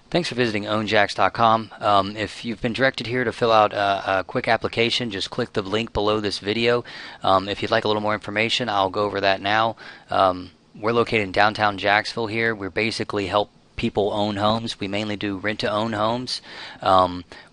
Thanks for visiting ownjacks.com. If you've been directed here to fill out a quick application, just click the link below this video. If you'd like a little more information, I'll go over that now. We're located in downtown Jacksonville here. We basically help people own homes. We mainly do rent-to-own homes,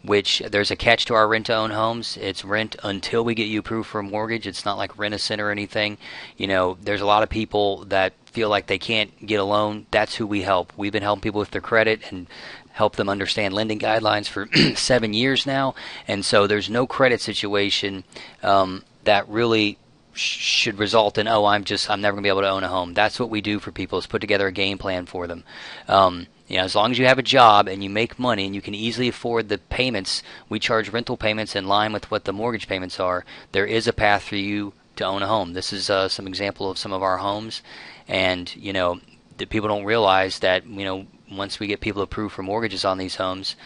which there's a catch to our rent-to-own homes. It's rent until we get you approved for a mortgage. It's not like Rent-A-Cent or anything. You know, there's a lot of people that feel like they can't get a loan. That's who we help. We've been helping people with their credit and help them understand lending guidelines for 7 years now. And so there's no credit situation that really should result in, oh, I'm never going to be able to own a home. That's what we do for people, is put together a game plan for them. As long as you have a job and you make money and you can easily afford the payments, we charge rental payments in line with what the mortgage payments are. There is a path for you to own a home. This is some example of some of our homes, and the people don't realize that once we get people approved for mortgages on these homes,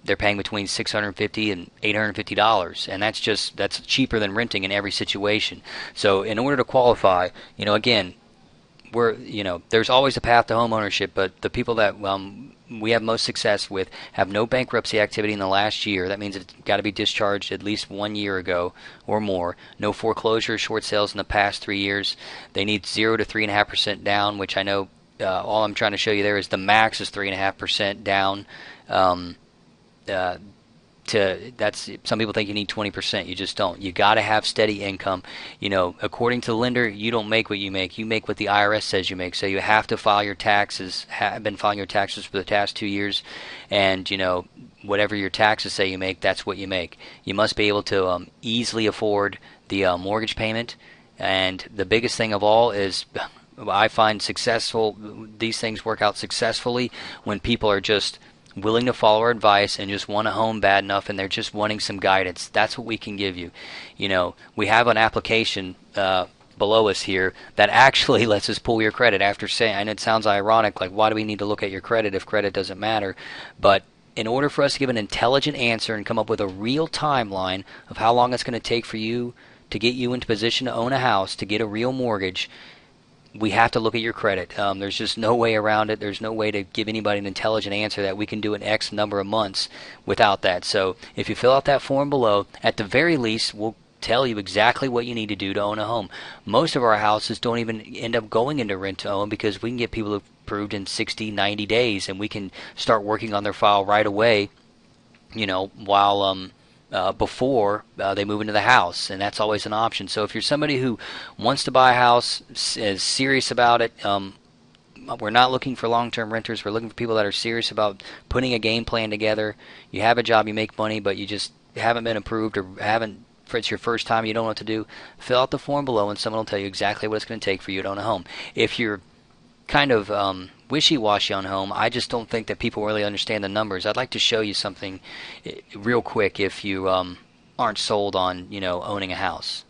they're paying between $650 and $850, and that's cheaper than renting in every situation. So in order to qualify, again, there's always a path to home ownership, but the people that we have most success with have no bankruptcy activity in the last year. That means it's got to be discharged at least 1 year ago or more. No foreclosure or short sales in the past 3 years. They need 0 to 3.5% down, which I know all I'm trying to show you there is the max is 3.5% down. That's some people think you need 20%. You just don't. You got to have steady income. According to the lender, you don't make what you make. You make what the IRS says you make. So you have to file your taxes. Have been filing your taxes for the past 2 years, and whatever your taxes say you make, that's what you make. You must be able to easily afford the mortgage payment, and the biggest thing of all is, I find these things work out successfully when people are just willing to follow our advice and just want a home bad enough, and they're just wanting some guidance. That's what we can give you. We have an application below us here that actually lets us pull your credit after saying, and it sounds ironic, like, why do we need to look at your credit if credit doesn't matter? But in order for us to give an intelligent answer and come up with a real timeline of how long it's going to take for you to get you into position to own a house, to get a real mortgage, we have to look at your credit. There's just no way around it. There's no way to give anybody an intelligent answer that we can do in X number of months without that. So if you fill out that form below, at the very least, we'll tell you exactly what you need to do to own a home. Most of our houses don't even end up going into rent to own because we can get people approved in 60, 90 days, and we can start working on their file right away, while before they move into the house, and that's always an option. So if you're somebody who wants to buy a house, is serious about it, we're not looking for long-term renters. We're looking for people that are serious about putting a game plan together. You have a job, you make money, but you just haven't been approved, or it's your first time, you don't know what to do. Fill out the form below, and someone will tell you exactly what it's going to take for you to own a home. If you're kind of wishy-washy on home, I just don't think that people really understand the numbers. I'd like to show you something real quick if you aren't sold on owning a house.